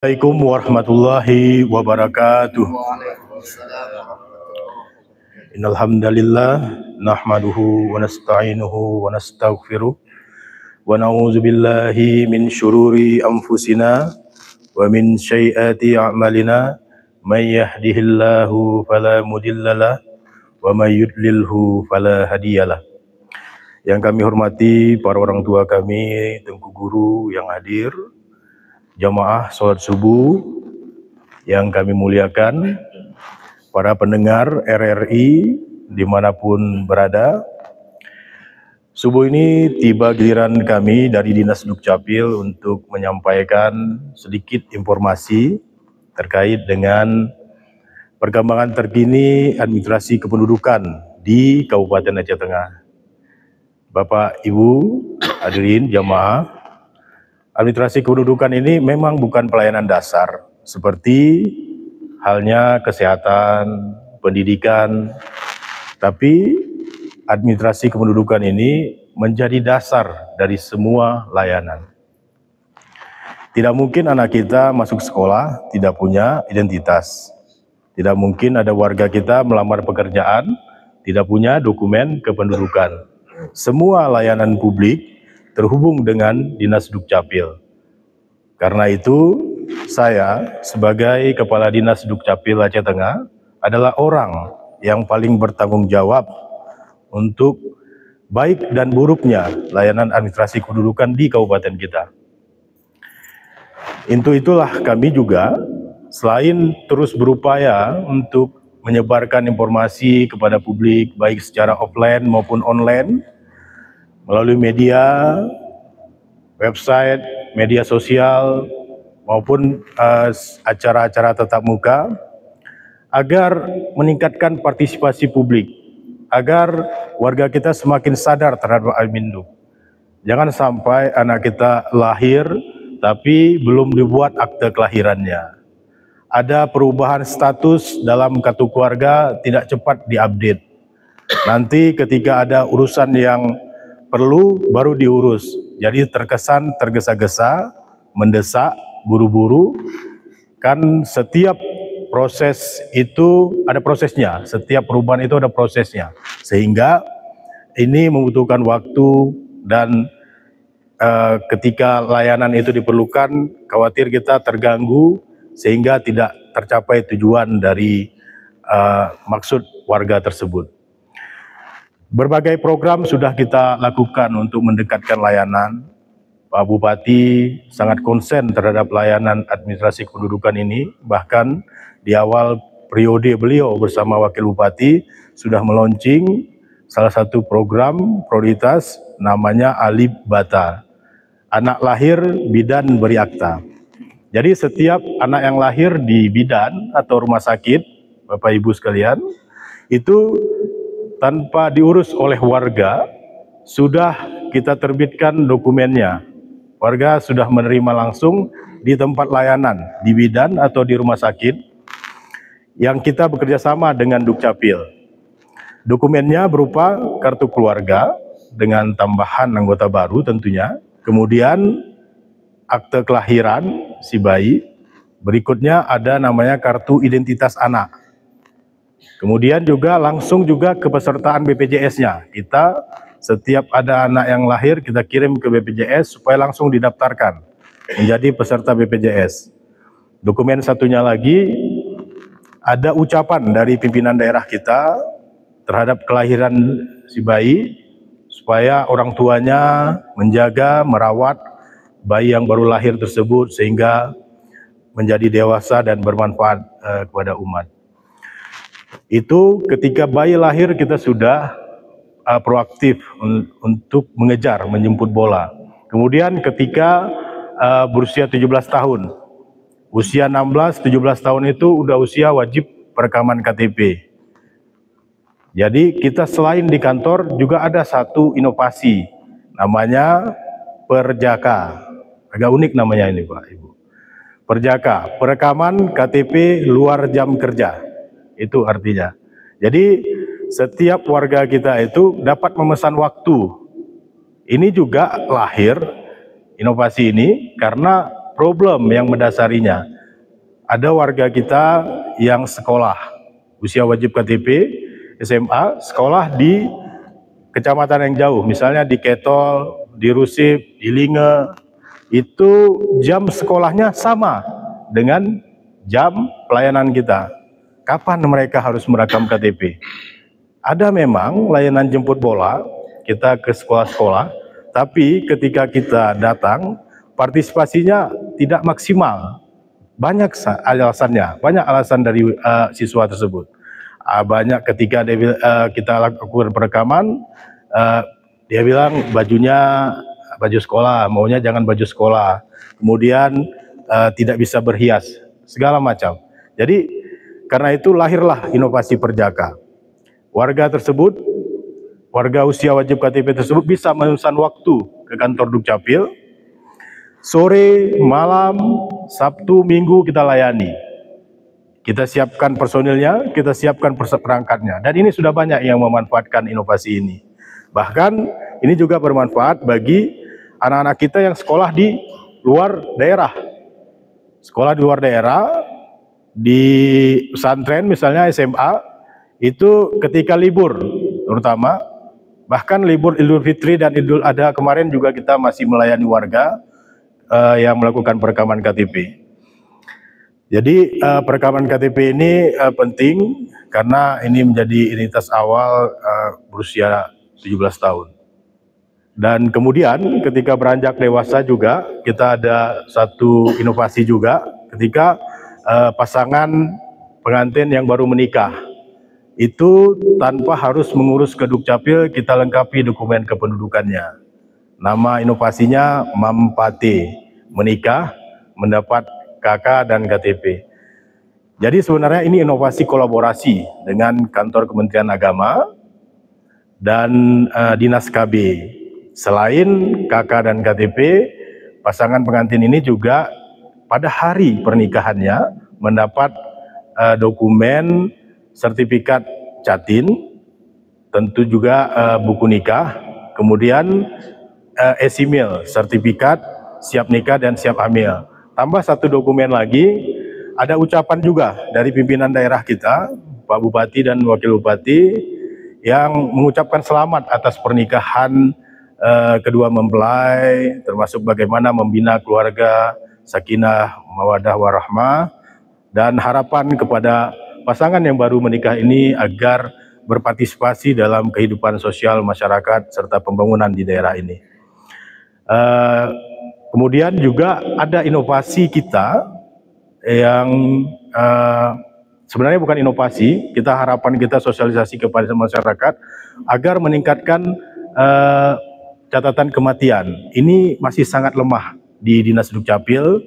Assalamualaikum warahmatullahi wabarakatuh. Innal hamdalillah nahmaduhu wa nasta'inuhu wa nastaghfiruh wa na'udzu billahi min syururi anfusina wa min sayyiati a'malina may yahdihillahu fala mudhillalah wa may yudlilhu fala hadiyalah. Yang kami hormati para orang tua kami, Tengku Guru yang hadir, jamaah sholat subuh yang kami muliakan, para pendengar RRI dimanapun berada. Subuh ini tiba giliran kami dari Dinas Dukcapil untuk menyampaikan sedikit informasi terkait dengan perkembangan terkini administrasi kependudukan di Kabupaten Aceh Tengah. Bapak, Ibu, hadirin jamaah, administrasi kependudukan ini memang bukan pelayanan dasar seperti halnya kesehatan, pendidikan, tapi administrasi kependudukan ini menjadi dasar dari semua layanan. Tidak mungkin anak kita masuk sekolah tidak punya identitas. Tidak mungkin ada warga kita melamar pekerjaan tidak punya dokumen kependudukan. Semua layanan publik terhubung dengan Dinas Dukcapil. Karena itu, saya sebagai Kepala Dinas Dukcapil Aceh Tengah adalah orang yang paling bertanggung jawab untuk baik dan buruknya layanan administrasi kependudukan di kabupaten kita. Untuk itulah kami juga selain terus berupaya untuk menyebarkan informasi kepada publik baik secara offline maupun online melalui media, website, media sosial maupun acara-acara tatap muka agar meningkatkan partisipasi publik, agar warga kita semakin sadar terhadap Al-Minduk. Jangan sampai anak kita lahir tapi belum dibuat akte kelahirannya. Ada perubahan status dalam kartu keluarga tidak cepat diupdate. Nanti ketika ada urusan yang perlu baru diurus. Jadi terkesan tergesa-gesa, mendesak, buru-buru. Kan setiap proses itu ada prosesnya, setiap perubahan itu ada prosesnya. Sehingga ini membutuhkan waktu dan ketika layanan itu diperlukan, khawatir kita terganggu sehingga tidak tercapai tujuan dari maksud warga tersebut. Berbagai program sudah kita lakukan untuk mendekatkan layanan. Pak Bupati sangat konsen terhadap layanan administrasi kependudukan ini. Bahkan di awal periode beliau bersama Wakil Bupati sudah meluncing salah satu program prioritas namanya Alif Bata. Anak lahir, bidan beri akta. Jadi setiap anak yang lahir di bidan atau rumah sakit, Bapak Ibu sekalian, itu tanpa diurus oleh warga, sudah kita terbitkan dokumennya. Warga sudah menerima langsung di tempat layanan, di bidan atau di rumah sakit, yang kita bekerja sama dengan Dukcapil. Dokumennya berupa kartu keluarga, dengan tambahan anggota baru tentunya, kemudian akte kelahiran si bayi, berikutnya ada namanya kartu identitas anak. Kemudian juga langsung juga kepesertaan BPJS-nya. Kita setiap ada anak yang lahir kita kirim ke BPJS supaya langsung didaftarkan menjadi peserta BPJS. Dokumen satunya lagi ada ucapan dari pimpinan daerah kita terhadap kelahiran si bayi supaya orang tuanya menjaga, merawat bayi yang baru lahir tersebut sehingga menjadi dewasa dan bermanfaat kepada umat. Itu ketika bayi lahir kita sudah proaktif untuk mengejar, menjemput bola. Kemudian ketika berusia 17 tahun, usia 16, 17 tahun itu udah usia wajib perekaman KTP. Jadi kita selain di kantor juga ada satu inovasi namanya Perjaka. Agak unik namanya ini Pak Ibu. Perjaka, perekaman KTP luar jam kerja. Itu artinya. Jadi setiap warga kita itu dapat memesan waktu. Ini juga lahir inovasi ini karena problem yang mendasarinya. Ada warga kita yang sekolah, usia wajib KTP, SMA, sekolah di kecamatan yang jauh, misalnya di Ketol, di Rusip, di Linge, itu jam sekolahnya sama dengan jam pelayanan kita. Kapan mereka harus merekam KTP? Ada memang layanan jemput bola, kita ke sekolah-sekolah, tapi ketika kita datang, partisipasinya tidak maksimal. Banyak alasan dari siswa tersebut. Banyak ketika kita lakukan perekaman, dia bilang bajunya baju sekolah, maunya jangan baju sekolah. Kemudian tidak bisa berhias, segala macam. Jadi karena itu lahirlah inovasi Perjaka. Warga usia wajib KTP tersebut bisa memesan waktu ke kantor Dukcapil. Sore, malam, Sabtu, Minggu kita layani. Kita siapkan personilnya, kita siapkan perangkatnya. Dan ini sudah banyak yang memanfaatkan inovasi ini. Bahkan ini juga bermanfaat bagi anak-anak kita yang sekolah di luar daerah. Sekolah di luar daerah, di pesantren misalnya SMA, itu ketika libur terutama, bahkan libur Idul Fitri dan Idul Adha kemarin juga kita masih melayani warga yang melakukan perekaman KTP. Jadi perekaman KTP ini penting karena ini menjadi identitas awal berusia 17 tahun. Dan kemudian ketika beranjak dewasa juga kita ada satu inovasi juga ketika pasangan pengantin yang baru menikah itu tanpa harus mengurus ke Dukcapil, kita lengkapi dokumen kependudukannya. Nama inovasinya Mampate, menikah, mendapat KK dan KTP. Jadi sebenarnya ini inovasi kolaborasi dengan kantor Kementerian Agama dan Dinas KB. Selain KK dan KTP, pasangan pengantin ini juga pada hari pernikahannya mendapat dokumen sertifikat Catin, tentu juga buku nikah, kemudian esimil, sertifikat siap nikah dan siap hamil. Tambah satu dokumen lagi, ada ucapan juga dari pimpinan daerah kita, Pak Bupati dan Wakil Bupati, yang mengucapkan selamat atas pernikahan kedua mempelai, termasuk bagaimana membina keluarga sakinah, mawadah, warahmah, dan harapan kepada pasangan yang baru menikah ini agar berpartisipasi dalam kehidupan sosial masyarakat serta pembangunan di daerah ini. Kemudian juga ada inovasi kita yang sebenarnya bukan inovasi, harapan kita sosialisasi kepada masyarakat agar meningkatkan catatan kematian. Ini masih sangat lemah di Dinas Dukcapil,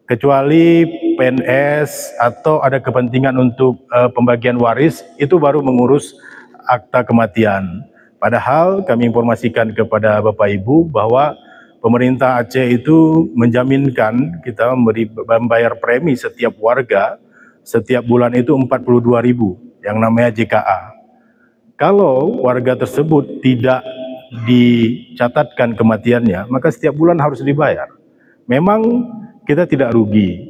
kecuali PNS atau ada kepentingan untuk pembagian waris, itu baru mengurus akta kematian. Padahal kami informasikan kepada Bapak Ibu bahwa pemerintah Aceh itu menjaminkan kita membayar premi setiap warga setiap bulan itu 42.000 yang namanya JKA. Kalau warga tersebut tidak dicatatkan kematiannya, maka setiap bulan harus dibayar. Memang kita tidak rugi.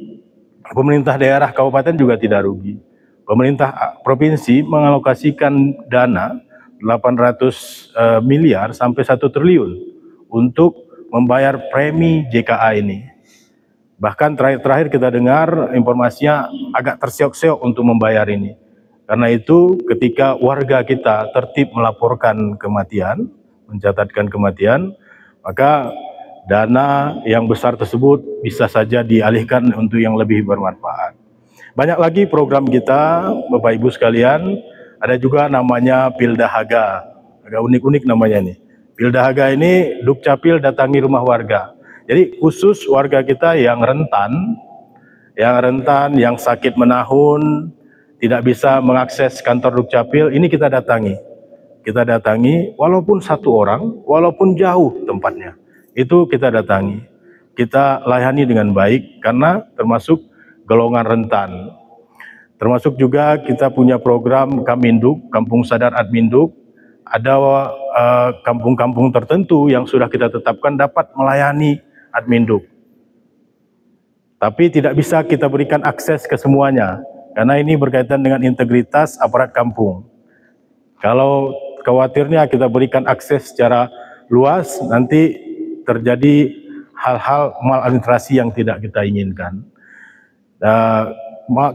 Pemerintah daerah kabupaten juga tidak rugi. Pemerintah provinsi mengalokasikan dana 800 miliar sampai 1 triliun untuk membayar premi JKA ini. Bahkan terakhir kita dengar informasinya agak terseok-seok untuk membayar ini. Karena itu ketika warga kita tertib melaporkan kematian, mencatatkan kematian, maka dana yang besar tersebut bisa saja dialihkan untuk yang lebih bermanfaat. Banyak lagi program kita, Bapak Ibu sekalian, ada juga namanya Pildahaga, agak unik-unik namanya nih. Pildahaga ini Dukcapil datangi rumah warga. Jadi khusus warga kita yang rentan, yang sakit menahun, tidak bisa mengakses kantor Dukcapil, ini kita datangi. Kita datangi walaupun satu orang, walaupun jauh tempatnya, itu kita datangi. Kita layani dengan baik karena termasuk golongan rentan. Termasuk juga kita punya program Kaminduk, Kampung Sadar Adminduk. Ada kampung-kampung tertentu yang sudah kita tetapkan dapat melayani Adminduk. Tapi tidak bisa kita berikan akses ke semuanya, karena ini berkaitan dengan integritas aparat kampung. Kalau khawatirnya kita berikan akses secara luas, nanti terjadi hal-hal maladministrasi yang tidak kita inginkan.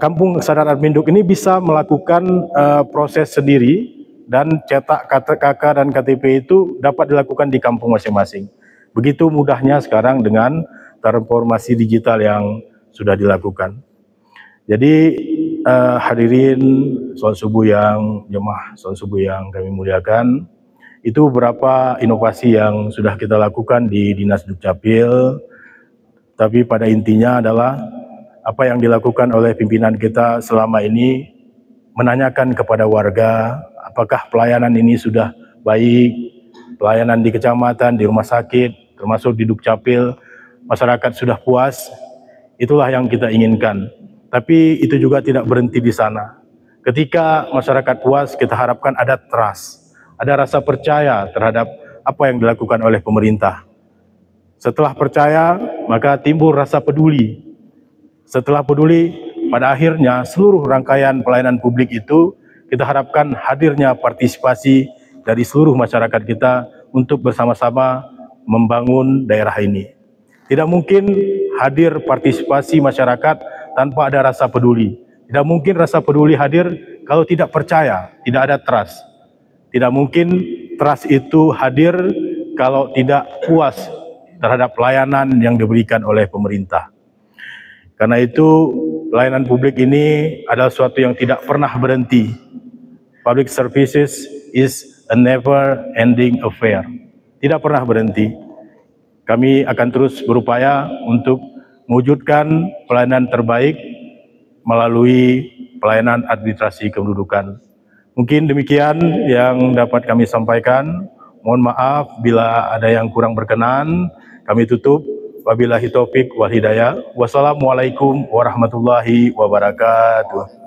Kampung Kesadaran Adminduk ini bisa melakukan proses sendiri, dan cetak KK dan KTP itu dapat dilakukan di kampung masing-masing. Begitu mudahnya sekarang dengan transformasi digital yang sudah dilakukan. Jadi hadirin jemaah sholat subuh yang kami muliakan, itu beberapa inovasi yang sudah kita lakukan di Dinas Dukcapil, tapi pada intinya adalah apa yang dilakukan oleh pimpinan kita selama ini, menanyakan kepada warga apakah pelayanan ini sudah baik, pelayanan di kecamatan, di rumah sakit, termasuk di Dukcapil, masyarakat sudah puas. Itulah yang kita inginkan. Tapi itu juga tidak berhenti di sana. Ketika masyarakat puas, kita harapkan ada trust, ada rasa percaya terhadap apa yang dilakukan oleh pemerintah. Setelah percaya, maka timbul rasa peduli. Setelah peduli, pada akhirnya seluruh rangkaian pelayanan publik itu kita harapkan hadirnya partisipasi dari seluruh masyarakat kita untuk bersama-sama membangun daerah ini. Tidak mungkin hadir partisipasi masyarakat tanpa ada rasa peduli. Tidak mungkin rasa peduli hadir kalau tidak percaya, tidak ada trust. Tidak mungkin trust itu hadir kalau tidak puas terhadap pelayanan yang diberikan oleh pemerintah. Karena itu, pelayanan publik ini adalah sesuatu yang tidak pernah berhenti. Public services is a never-ending affair. Tidak pernah berhenti. Kami akan terus berupaya untuk mewujudkan pelayanan terbaik melalui pelayanan administrasi kependudukan. Mungkin demikian yang dapat kami sampaikan. Mohon maaf bila ada yang kurang berkenan. Kami tutup. Wabillahi taufik wal hidayah. Wassalamualaikum warahmatullahi wabarakatuh.